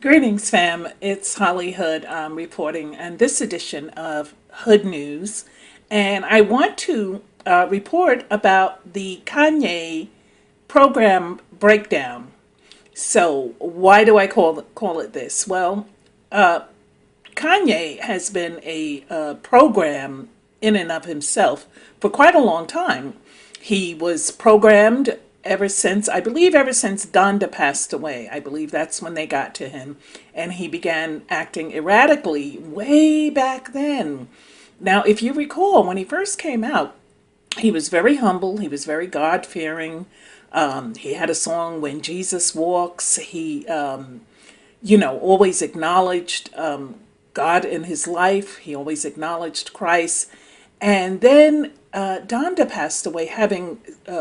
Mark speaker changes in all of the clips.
Speaker 1: Greetings, fam. It's Holly Hood reporting on this edition of Hood News. And I want to report about the Kanye program breakdown. So, why do I call it this? Well, Kanye has been a program in and of himself for quite a long time. He was programmed ever since Donda passed away. I believe that's when they got to him, and he began acting erratically way back then. Now, if you recall, when he first came out, he was very humble. He was very God fearing. He had a song, "When Jesus Walks." He always acknowledged God in his life. He always acknowledged Christ. And then Donda passed away having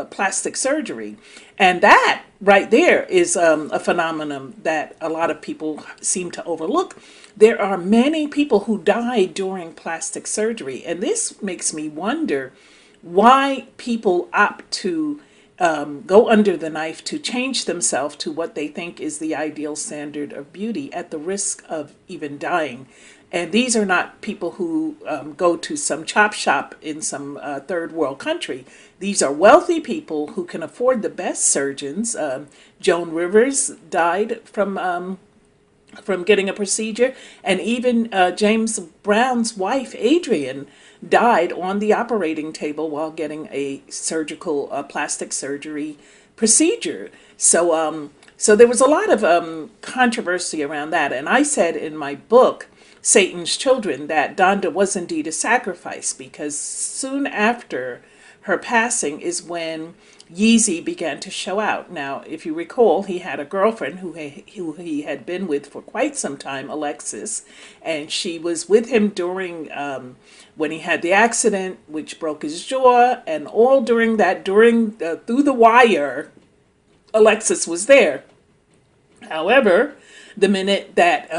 Speaker 1: plastic surgery. And that right there is a phenomenon that a lot of people seem to overlook. There are many people who died during plastic surgery. And this makes me wonder why people opt to go under the knife to change themselves to what they think is the ideal standard of beauty at the risk of even dying. And these are not people who go to some chop shop in some third world country. These are wealthy people who can afford the best surgeons. Joan Rivers died from getting a procedure, and even James Brown's wife, Adrian, died on the operating table while getting a surgical plastic surgery procedure. So there was a lot of controversy around that, and I said in my book, Satan's Children, that Donda was indeed a sacrifice, because soon after her passing is when Yeezy began to show out. Now, if you recall, he had a girlfriend who he had been with for quite some time, Alexis, and she was with him during when he had the accident, which broke his jaw, and all during through the wire, Alexis was there. However, the minute that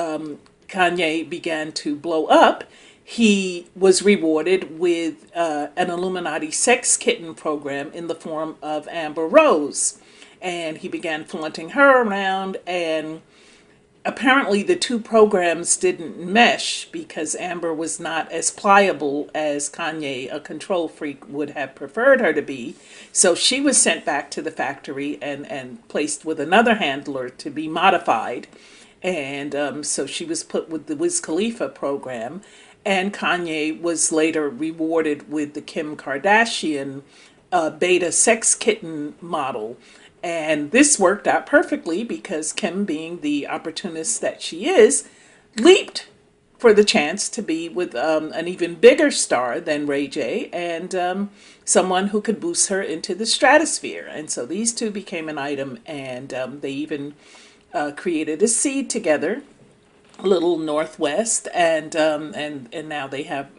Speaker 1: Kanye began to blow up, he was rewarded with an Illuminati sex kitten program in the form of Amber Rose. And he began flaunting her around, and apparently the two programs didn't mesh because Amber was not as pliable as Kanye, a control freak, would have preferred her to be. So she was sent back to the factory and placed with another handler to be modified. And so she was put with the Wiz Khalifa program, and Kanye was later rewarded with the Kim Kardashian beta sex kitten model. And this worked out perfectly because Kim, being the opportunist that she is, leaped for the chance to be with an even bigger star than Ray J, and someone who could boost her into the stratosphere. And so these two became an item, and they even created a seed together, Little Northwest, and now they have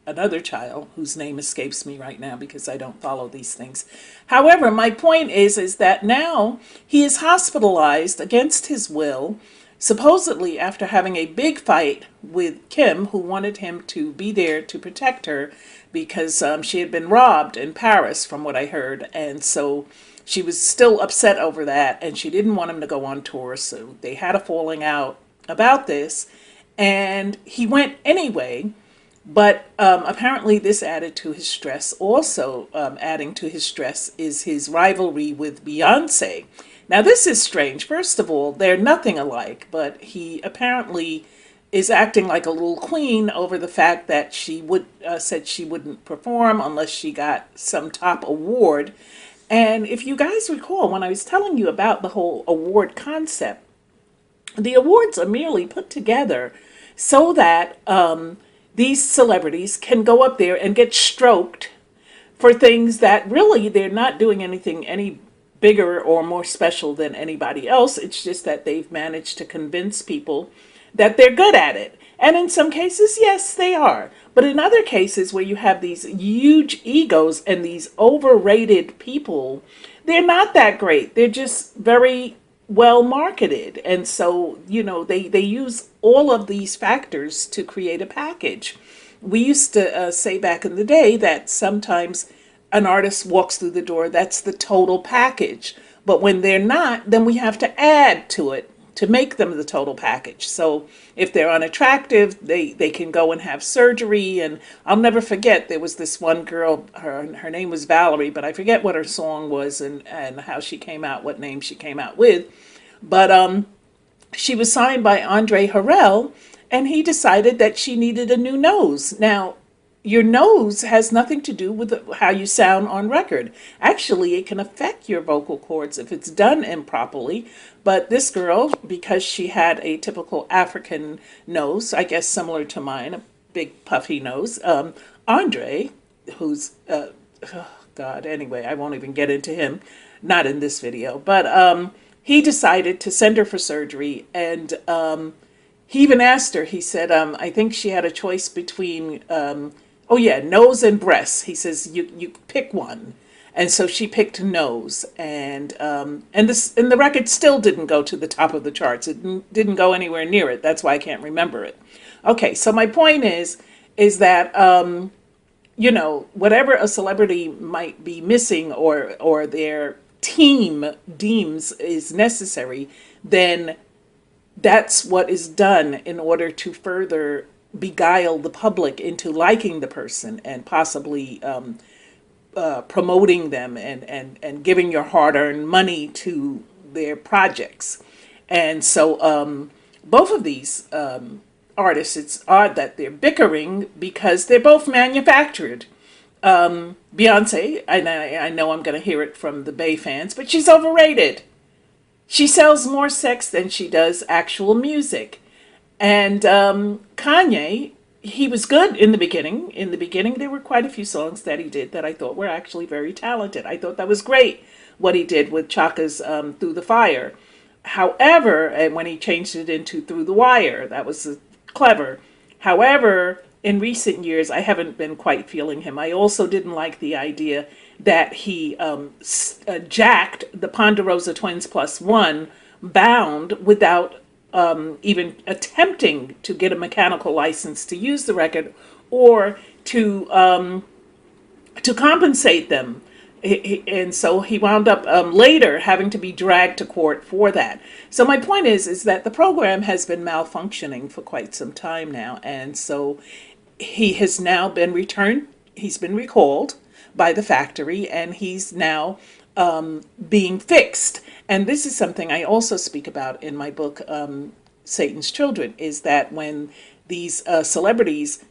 Speaker 1: another child whose name escapes me right now because I don't follow these things. However, my point is that now he is hospitalized against his will, supposedly after having a big fight with Kim, who wanted him to be there to protect her because she had been robbed in Paris, from what I heard, and so she was still upset over that, and she didn't want him to go on tour, so they had a falling out about this, and he went anyway. But apparently this added to his stress. Also adding to his stress is his rivalry with Beyonce. Now this is strange. First of all, they're nothing alike, but he apparently is acting like a little queen over the fact that she said she wouldn't perform unless she got some top award. And if you guys recall, when I was telling you about the whole award concept, the awards are merely put together so that these celebrities can go up there and get stroked for things that really they're not doing anything any bigger or more special than anybody else. It's just that they've managed to convince people that they're good at it. And in some cases, yes, they are. But in other cases where you have these huge egos and these overrated people, they're not that great. They're just very well marketed. And so, they use all of these factors to create a package. We used to say back in the day that sometimes an artist walks through the door, that's the total package. But when they're not, then we have to add to it. to make them the total package. So if they're unattractive, they can go and have surgery. And I'll never forget, there was this one girl, her name was Valerie, but I forget what her song was and how she came out, what name she came out with. But she was signed by Andre Harrell, and he decided that she needed a new nose. Now, your nose has nothing to do with how you sound on record. Actually, it can affect your vocal cords if it's done improperly. But this girl, because she had a typical African nose, I guess similar to mine, a big puffy nose, Andre, who's, oh God, anyway, I won't even get into him, not in this video, but he decided to send her for surgery. And he even asked her, he said, I think she had a choice between, oh yeah, nose and breasts. He says, you pick one. And so she picked nose, and the record still didn't go to the top of the charts. It didn't go anywhere near it. That's why I can't remember it. Okay, so my point is that you know, whatever a celebrity might be missing or their team deems is necessary, then that's what is done in order to further beguile the public into liking the person and possibly promoting them and giving your hard-earned money to their projects. And so both of these artists, it's odd that they're bickering because they're both manufactured. Beyonce, I know I'm going to hear it from the Bay fans, but she's overrated. She sells more sex than she does actual music. And Kanye, he was good in the beginning. In the beginning, there were quite a few songs that he did that I thought were actually very talented. I thought that was great, what he did with Chaka's Through the Fire. However, and when he changed it into Through the Wire, that was clever. However, in recent years, I haven't been quite feeling him. I also didn't like the idea that he jacked the Ponderosa Twins Plus One bound without even attempting to get a mechanical license to use the record or to compensate them. And so he wound up later having to be dragged to court for that. So my point is that the program has been malfunctioning for quite some time now, and so he has now been returned. He's been recalled by the factory, and he's now being fixed. And this is something I also speak about in my book, Satan's Children, is that when these celebrities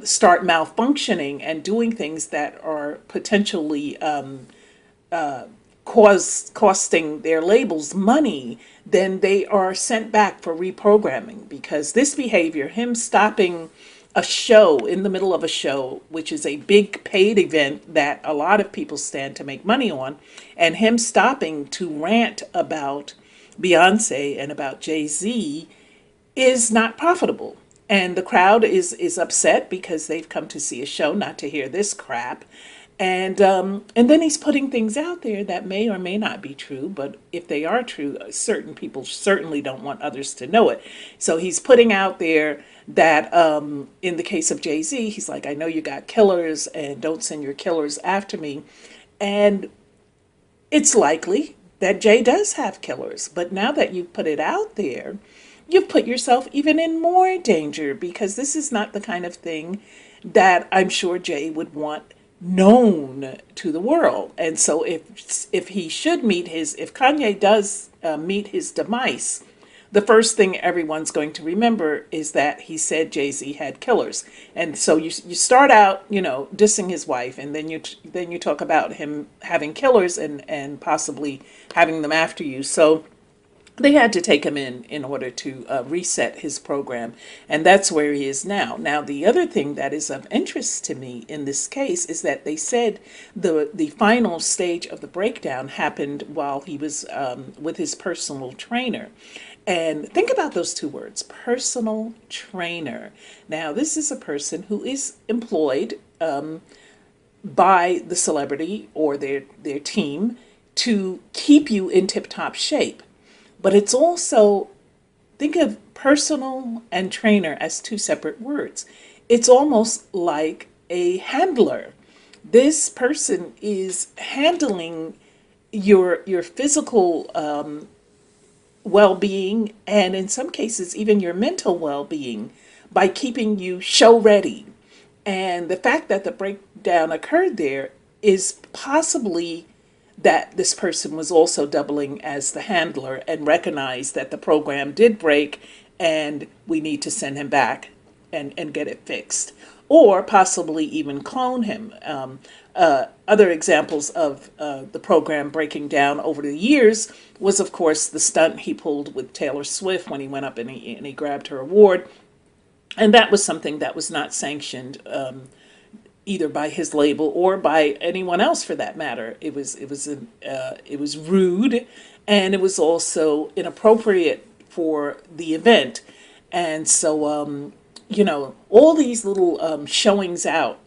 Speaker 1: start malfunctioning and doing things that are potentially costing their labels money, then they are sent back for reprogramming, because this behavior, him stopping a show in the middle of a show, which is a big paid event that a lot of people stand to make money on, and him stopping to rant about Beyonce and about Jay-Z is not profitable. And the crowd is upset because they've come to see a show, not to hear this crap. And then he's putting things out there that may or may not be true, but if they are true, certain people certainly don't want others to know it. So he's putting out there that in the case of Jay-Z, he's like, I know you got killers and don't send your killers after me. And it's likely that Jay does have killers. But now that you've put it out there, you've put yourself even in more danger, because this is not the kind of thing that I'm sure Jay would want known to the world. And so if he should meet if Kanye does meet his demise, the first thing everyone's going to remember is that he said Jay-Z had killers. And so you start out, dissing his wife, and then you talk about him having killers and possibly having them after you. So they had to take him in order to reset his program, and that's where he is now. Now, the other thing that is of interest to me in this case is that they said the final stage of the breakdown happened while he was with his personal trainer. And think about those two words, personal trainer. Now, this is a person who is employed by the celebrity or their team to keep you in tip-top shape. But it's also, think of personal and trainer as two separate words. It's almost like a handler. This person is handling your physical well-being, and in some cases even your mental well-being, by keeping you show ready. And the fact that the breakdown occurred there is possibly that this person was also doubling as the handler and recognized that the program did break and we need to send him back and get it fixed. Or possibly even clone him. Other examples of the program breaking down over the years was, of course, the stunt he pulled with Taylor Swift when he went up and he grabbed her award. And that was something that was not sanctioned either by his label or by anyone else for that matter. It was rude, and it was also inappropriate for the event. And so all these little showings out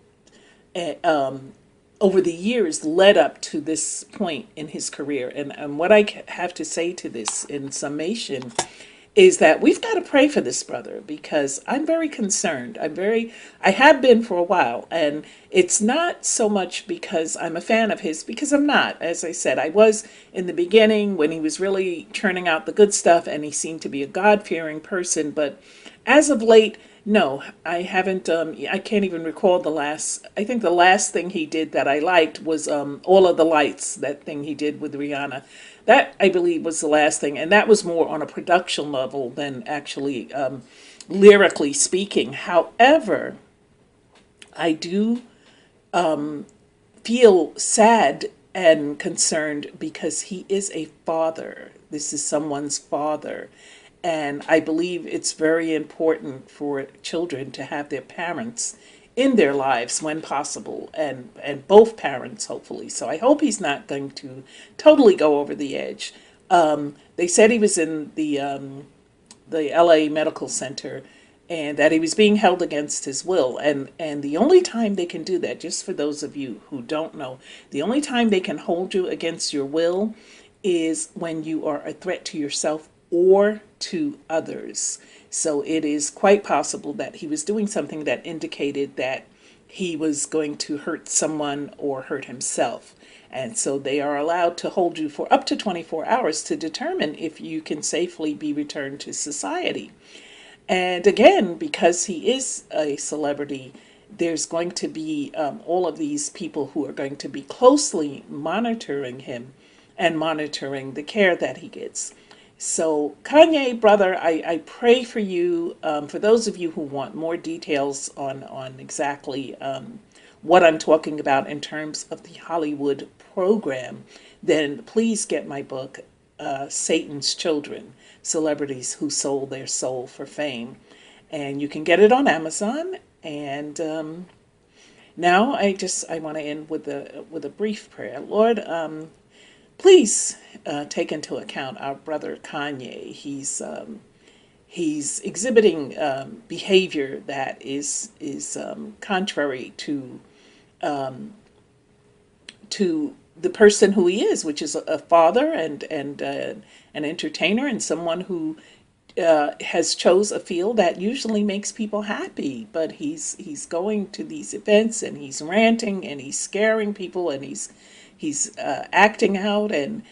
Speaker 1: over the years led up to this point in his career. And what I have to say to this in summation is that we've got to pray for this brother, because I'm very concerned. I have been for a while, and it's not so much because I'm a fan of his, because I'm not. As I said, I was in the beginning when he was really churning out the good stuff and he seemed to be a God-fearing person, but as of late, no, I haven't. I can't even recall the last. I think the last thing he did that I liked was All of the Lights, that thing he did with Rihanna. That, I believe, was the last thing. And that was more on a production level than actually lyrically speaking. However, I do feel sad and concerned because he is a father. This is someone's father. And I believe it's very important for children to have their parents in their lives when possible, and both parents, hopefully. So I hope he's not going to totally go over the edge. They said he was in the LA Medical Center and that he was being held against his will. And the only time they can do that, just for those of you who don't know, the only time they can hold you against your will is when you are a threat to yourself or to others. So it is quite possible that he was doing something that indicated that he was going to hurt someone or hurt himself. And so they are allowed to hold you for up to 24 hours to determine if you can safely be returned to society. And again, because he is a celebrity, there's going to be all of these people who are going to be closely monitoring him and monitoring the care that he gets. So, Kanye, brother, I pray for you. For those of you who want more details on exactly what I'm talking about in terms of the Hollywood program, then please get my book, Satan's Children, Celebrities Who Sold Their Soul for Fame. And you can get it on Amazon. And now I want to end with a brief prayer. Lord, please take into account our brother Kanye. He's exhibiting behavior that is contrary to the person who he is, which is a father and an entertainer, and someone who has chose a field that usually makes people happy. But he's going to these events and he's ranting and he's scaring people and he's acting out, and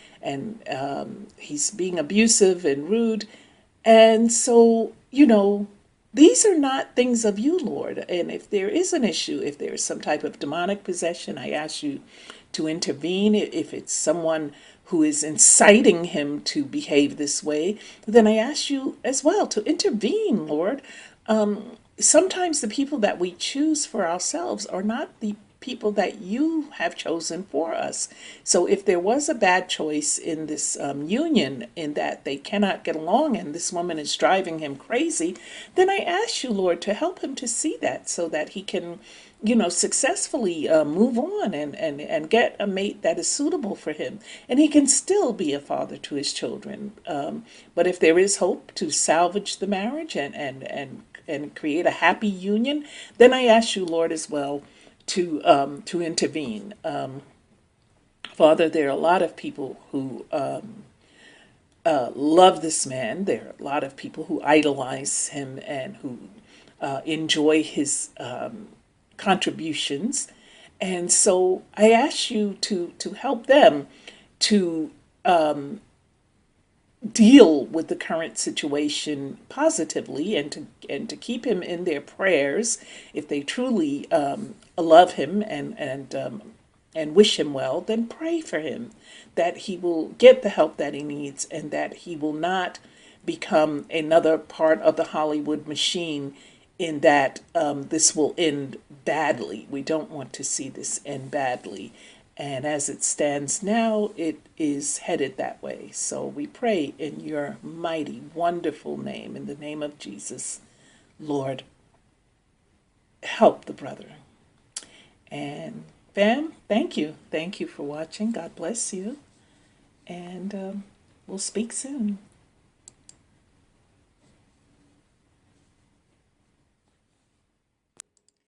Speaker 1: he's being abusive and rude. And so, these are not things of you, Lord. And if there is an issue, if there is some type of demonic possession, I ask you to intervene. If it's someone who is inciting him to behave this way, then I ask you as well to intervene, Lord. Sometimes the people that we choose for ourselves are not the people that you have chosen for us. So if there was a bad choice in this union, in that they cannot get along and this woman is driving him crazy, then I ask you, Lord, to help him to see that so that he can, successfully move on and get a mate that is suitable for him. And he can still be a father to his children. But if there is hope to salvage the marriage and create a happy union, then I ask you, Lord, as well, to intervene. Father, there are a lot of people who love this man. There are a lot of people who idolize him and who enjoy his contributions. And so I ask you to help them to deal with the current situation positively, and to keep him in their prayers if they truly love him and wish him well. Then pray for him that he will get the help that he needs, and that he will not become another part of the Hollywood machine, in that this will end badly. We don't want to see this end badly. And as it stands now, it is headed that way. So we pray in your mighty, wonderful name, in the name of Jesus, Lord, help the brother. And fam, thank you. Thank you for watching. God bless you. And we'll speak soon.